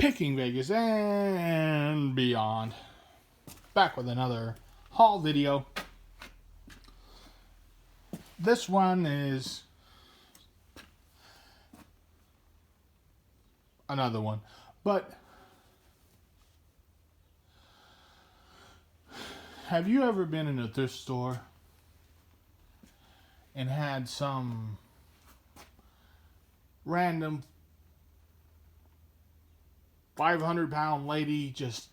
Picking Vegas and beyond. Back with another haul video. This one is another one. But have you ever been in a thrift store and had some random 500-pound lady just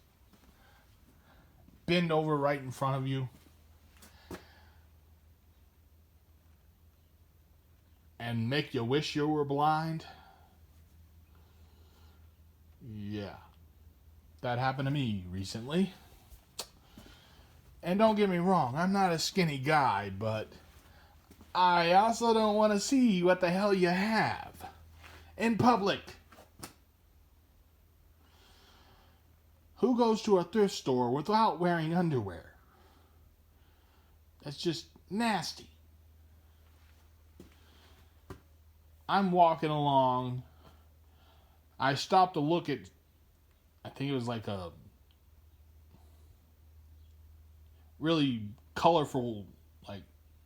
bend over right in front of you and make you wish you were blind? Yeah, that happened to me recently. And don't get me wrong, I'm not a skinny guy, but I also don't want to see what the hell you have in public. Who goes to a thrift store without wearing underwear? That's just nasty. I'm walking along. I stopped to look at, I think it was like a really colorful, like,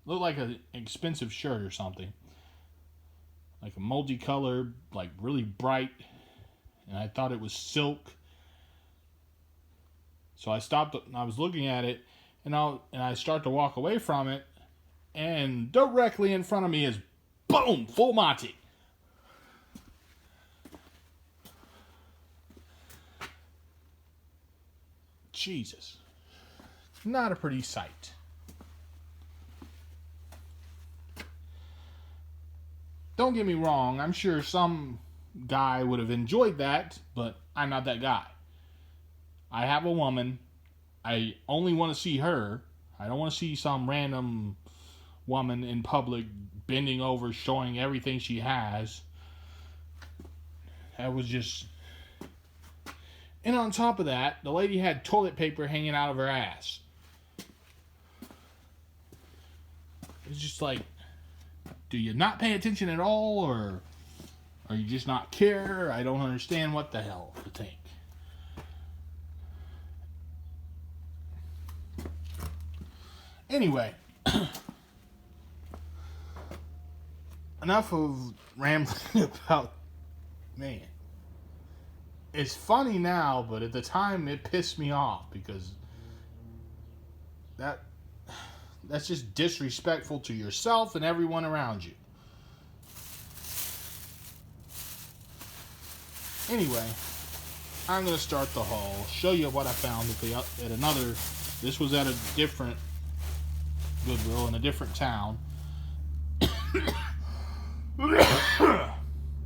looked like an expensive shirt or something. Like a multicolored, like really bright. And I thought it was silk. So I stopped and I was looking at it, and I start to walk away from it, and directly in front of me is, boom, full Monty. Jesus. Not a pretty sight. Don't get me wrong, I'm sure some guy would have enjoyed that, but I'm not that guy. I have a woman. I only want to see her. I don't want to see some random woman in public bending over, showing everything she has. That was just... And on top of that, the lady had toilet paper hanging out of her ass. It's just like, do you not pay attention at all, or you just not care? I don't understand what the hell to think. Anyway, enough of rambling about, man. It's funny now, but at the time it pissed me off because that's just disrespectful to yourself and everyone around you. Anyway, I'm going to start the haul, show you what I found at another, this was at a different Goodwill in a different town.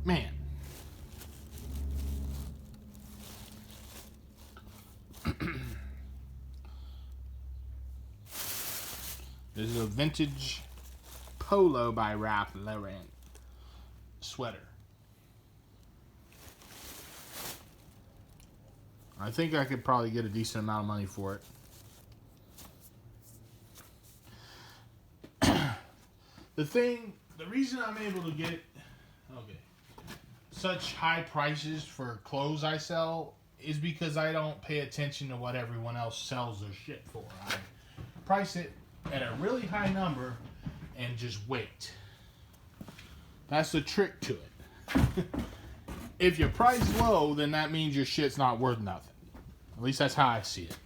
Man. This is a vintage polo by Ralph Lauren sweater. I think I could probably get a decent amount of money for it. The reason I'm able to get such high prices for clothes I sell is because I don't pay attention to what everyone else sells their shit for. I price it at a really high number and just wait. That's the trick to it. If you price low, then that means your shit's not worth nothing. At least that's how I see it.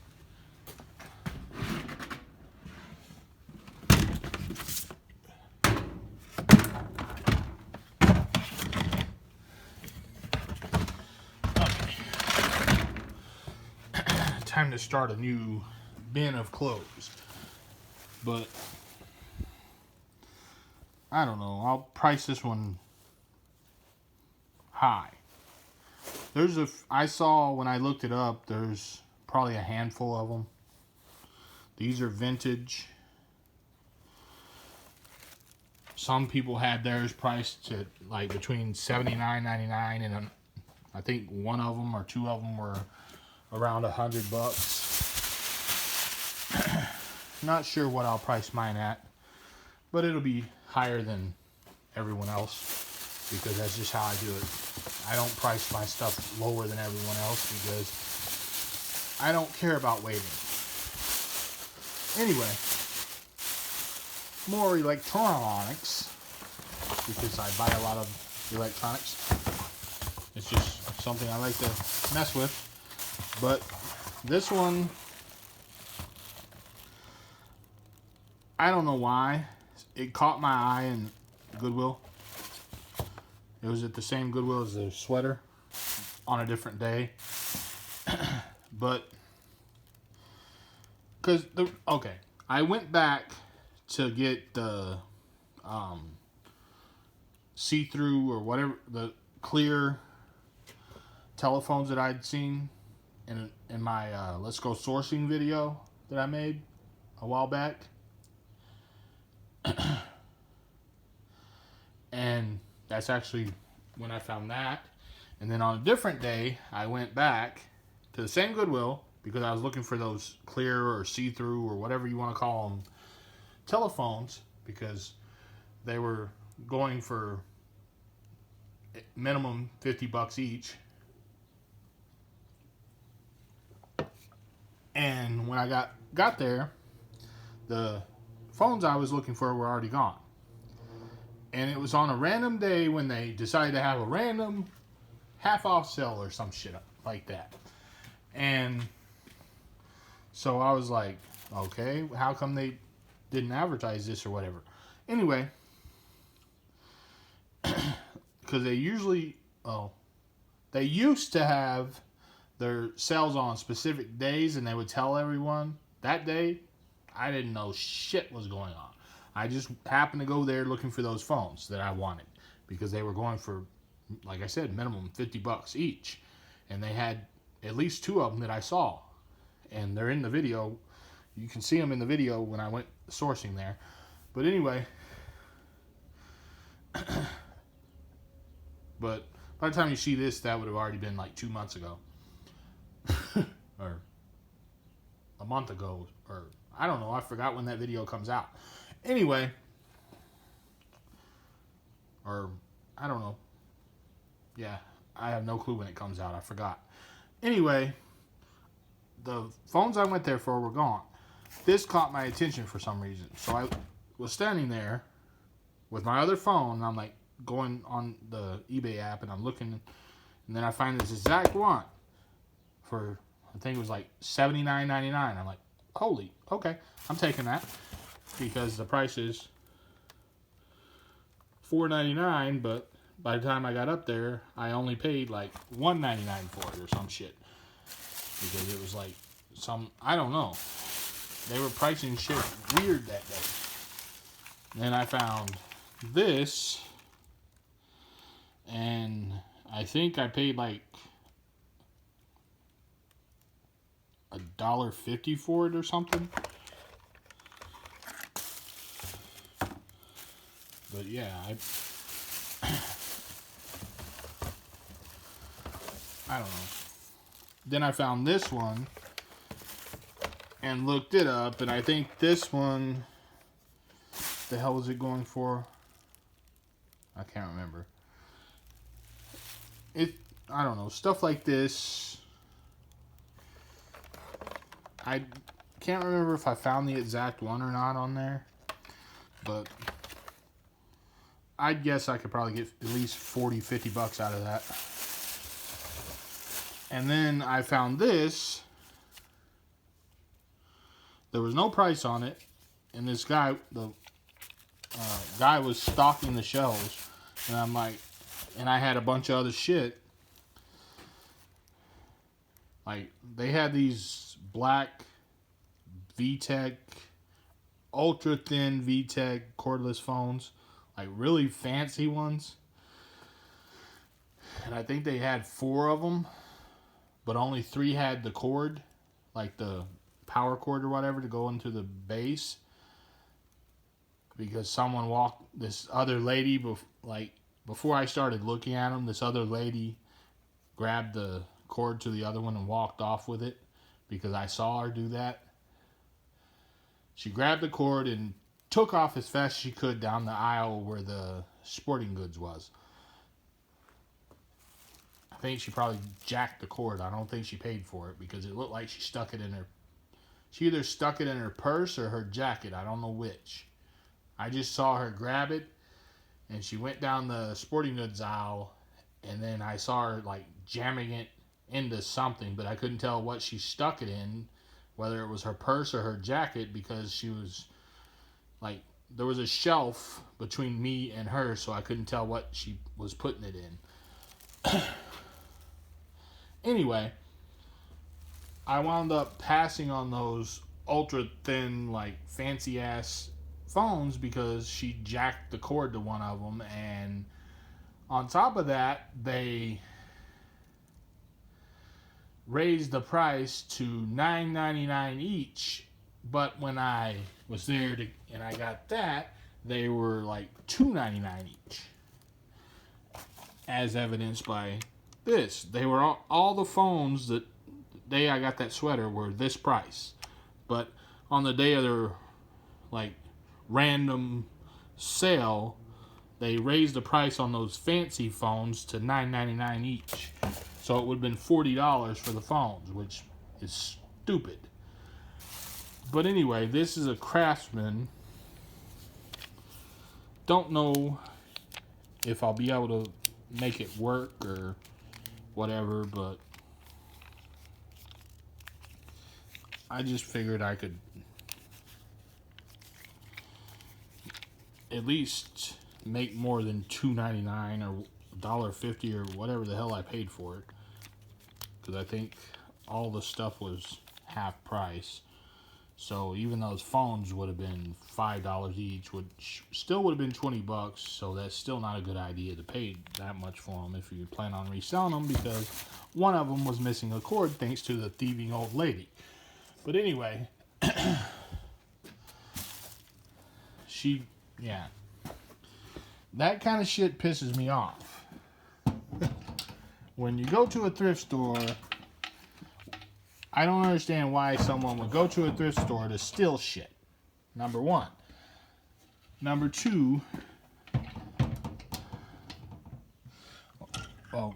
Time to start a new bin of clothes, but I don't know, I'll price this one high. I saw when I looked it up, there's probably a handful of them. These are vintage. Some people had theirs priced at like between $79.99 and I think one of them or two of them were around $100. Not sure what I'll price mine at, but it'll be higher than everyone else because that's just how I do it. I don't price my stuff lower than everyone else because I don't care about waiting. Anyway, more electronics, because I buy a lot of electronics. It's just something I like to mess with. But this one, I don't know why. It caught my eye in Goodwill. It was at the same Goodwill as the sweater on a different day. But, okay, I went back to get the see-through or whatever, the clear telephones that I'd seen in my Let's Go Sourcing video that I made a while back. And that's actually when I found that. And then on a different day, I went back to the same Goodwill because I was looking for those clear or see-through or whatever you want to call them telephones, because they were going for minimum $50 each. And when I got there, the phones I was looking for were already gone. And it was on a random day when they decided to have a random half-off sale or some shit like that. And so I was like, okay, how come they didn't advertise this or whatever? Anyway, because they used to have their sales on specific days, and they would tell everyone that day. I didn't know shit was going on. I just happened to go there looking for those phones that I wanted because they were going for, like I said, minimum $50 each. And they had at least two of them that I saw. And they're in the video. You can see them in the video when I went sourcing there. But anyway, but by the time you see this, that would have already been like 2 months ago. Or a month ago. Or I don't know. I forgot when that video comes out. Anyway, or I don't know. Yeah, I have no clue when it comes out. I forgot. Anyway, the phones I went there for were gone. This caught my attention for some reason. So I was standing there with my other phone, and I'm like going on the eBay app, and I'm looking, and then I find this exact one for, I think it was like $79.99. I'm like, holy, okay, I'm taking that. Because the price is $4.99, but by the time I got up there, I only paid like $1.99 for it or some shit. Because it was like I don't know. They were pricing shit weird that day. Then I found this, and I think I paid like $1.50 for it or something. But yeah, I don't know. Then I found this one and looked it up, and I think this one, the hell was it going for? I can't remember. I don't know, stuff like this. I can't remember if I found the exact one or not on there, but I'd guess I could probably get at least $40-50 out of that. And then I found this. There was no price on it, and this guy, the guy was stocking the shelves, and I'm like, and I had a bunch of other shit. Like, they had these black VTech, ultra thin VTech cordless phones. Like really fancy ones. And I think they had 4 of them, but only 3 had the cord, like the power cord or whatever, to go into the base. Because this other lady, before I started looking at them, this other lady grabbed the cord to the other one and walked off with it, because I saw her do that. She grabbed the cord and took off as fast as she could down the aisle where the sporting goods was. think she probably jacked the cord. I don't think she paid for it because it looked like she stuck it in her. She either stuck it in her purse or her jacket. I don't know which. I just saw her grab it, and she went down the sporting goods aisle, and then I saw her like jamming it into something, but I couldn't tell what she stuck it in, whether it was her purse or her jacket, because she was like, there was a shelf between me and her, so I couldn't tell what she was putting it in. Anyway, I wound up passing on those ultra thin, like fancy ass phones because she jacked the cord to one of them, and on top of that, they raised the price to $9.99 each. But when I was there and I got that, they were like $2.99 each, as evidenced by this. They were all the phones that day I got that sweater were this price, but on the day of their like random sale, they raised the price on those fancy phones to $9.99 each. So it would have been $40 for the phones, which is stupid. But anyway, this is a Craftsman. Don't know if I'll be able to make it work or whatever, but I just figured I could at least make more than $2.99 or $1.50 or whatever the hell I paid for it, because I think all the stuff was half price. So even those phones would have been $5 each, which still would have been $20. So that's still not a good idea to pay that much for them if you plan on reselling them, because one of them was missing a cord thanks to the thieving old lady. But anyway, that kind of shit pisses me off. When you go to a thrift store, I don't understand why someone would go to a thrift store to steal shit. Number one. Number two, well,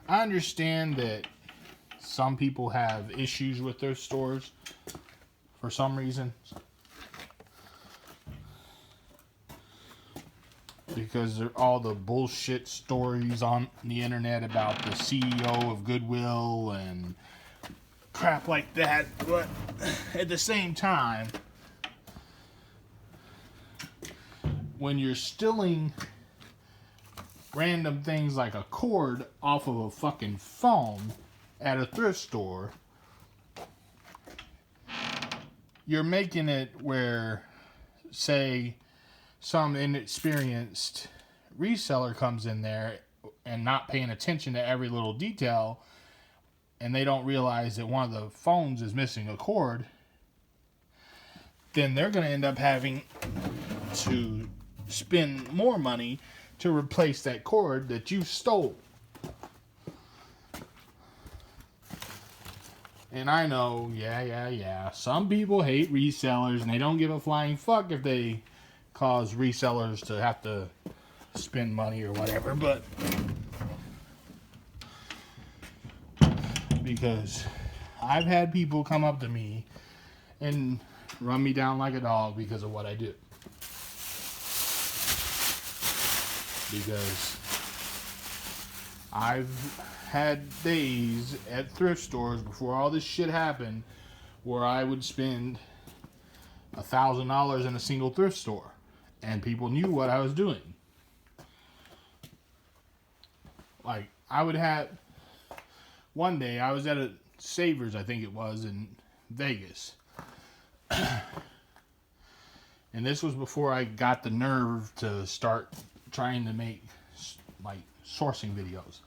I understand that some people have issues with thrift stores for some reason, because there are all the bullshit stories on the internet about the CEO of Goodwill and crap like that. But at the same time, when you're stealing random things like a cord off of a fucking phone at a thrift store, you're making it where, say, some inexperienced reseller comes in there and not paying attention to every little detail, and they don't realize that one of the phones is missing a cord, then they're going to end up having to spend more money to replace that cord that you stole. And I know, some people hate resellers and they don't give a flying fuck if they cause resellers to have to spend money or whatever, but because I've had people come up to me and run me down like a dog because of what I do. Because I've had days at thrift stores before all this shit happened where I would spend $1,000 in a single thrift store, and people knew what I was doing. Like, I would have, one day I was at a Savers, I think it was, in Vegas. And this was before I got the nerve to start trying to make, like, sourcing videos.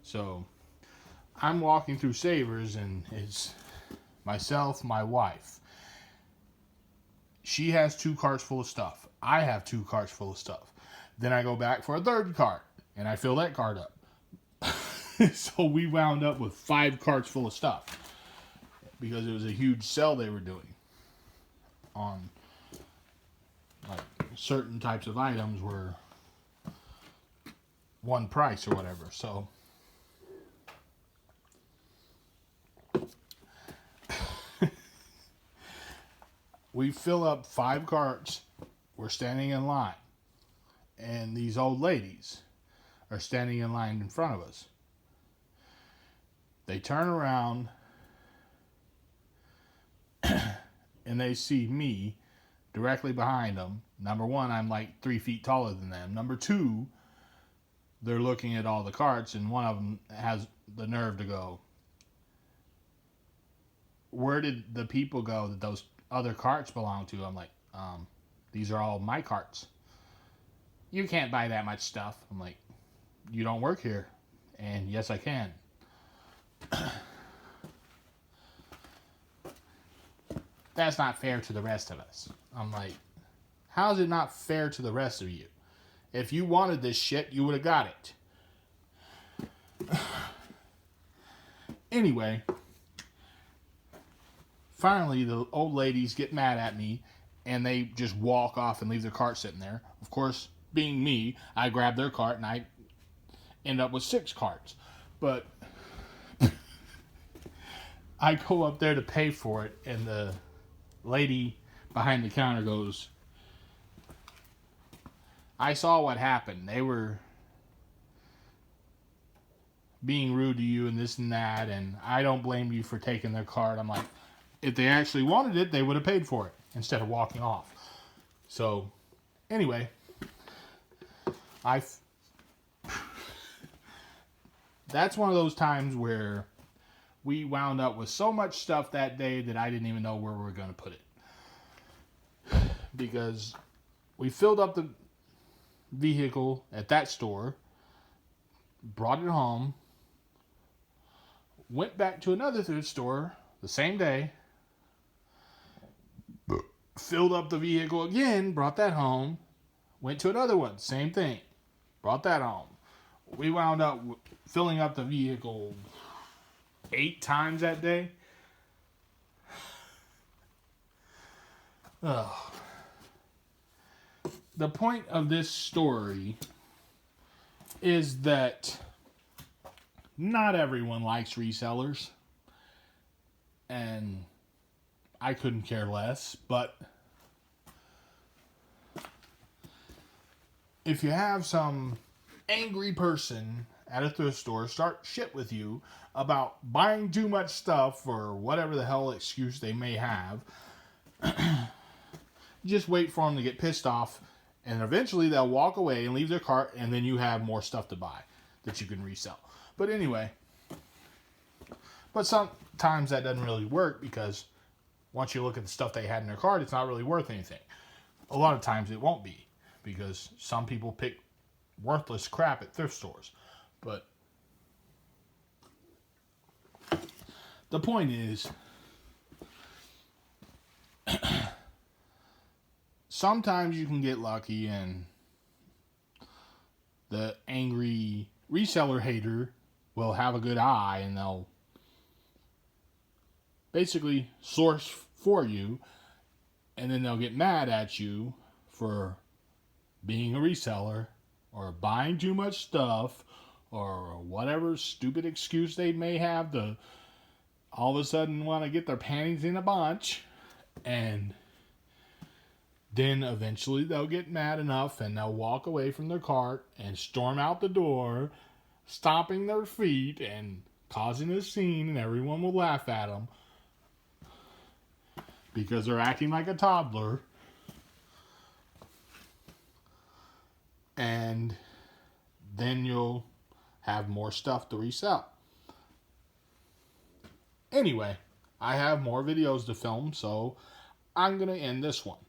So, I'm walking through Savers, and it's myself, my wife. She has 2 carts full of stuff. I have 2 carts full of stuff. Then I go back for a 3rd cart, and I fill that cart up. So we wound up with 5 carts full of stuff, because it was a huge sale they were doing on, like, certain types of items were one price or whatever. So we fill up 5 carts. We're standing in line. And these old ladies are standing in line in front of us. They turn around and they see me directly behind them. Number one, I'm like 3 feet taller than them. Number two, they're looking at all the carts, and one of them has the nerve to go, "Where did the people go that those other carts belong to?" I'm like, these are all my carts. "You can't buy that much stuff." I'm like, "You don't work here." And yes, I can. "That's not fair to the rest of us." I'm like, how is it not fair to the rest of you? If you wanted this shit, you would have got it. Anyway, finally the old ladies get mad at me and they just walk off and leave their cart sitting there. Of course, being me, I grab their cart and I end up with 6 carts. But I go up there to pay for it, and the lady behind the counter goes, "I saw what happened. They were being rude to you and this and that, and I don't blame you for taking their cart." I'm like, if they actually wanted it, they would have paid for it instead of walking off. So, anyway, that's one of those times where we wound up with so much stuff that day that I didn't even know where we were going to put it. Because we filled up the vehicle at that store, brought it home, went back to another thrift store the same day, filled up the vehicle again, brought that home, went to another one, same thing, brought that home. We wound up filling up the vehicle 8 times that day. Ugh. The point of this story is that not everyone likes resellers, and I couldn't care less, but if you have some angry person at a thrift store start shit with you about buying too much stuff or whatever the hell excuse they may have, just wait for them to get pissed off, and eventually they'll walk away and leave their cart, and then you have more stuff to buy that you can resell. But anyway, but sometimes that doesn't really work, because once you look at the stuff they had in their cart, it's not really worth anything. A lot of times it won't be, because some people pick worthless crap at thrift stores. But the point is, sometimes you can get lucky and the angry reseller hater will have a good eye and they'll basically source for you, and then they'll get mad at you for being a reseller or buying too much stuff or whatever stupid excuse they may have to all of a sudden want to get their panties in a bunch. And then eventually they'll get mad enough and they'll walk away from their cart and storm out the door, stomping their feet and causing a scene, and everyone will laugh at them because they're acting like a toddler. And then you'll have more stuff to resell. Anyway, I have more videos to film, so I'm going to end this one.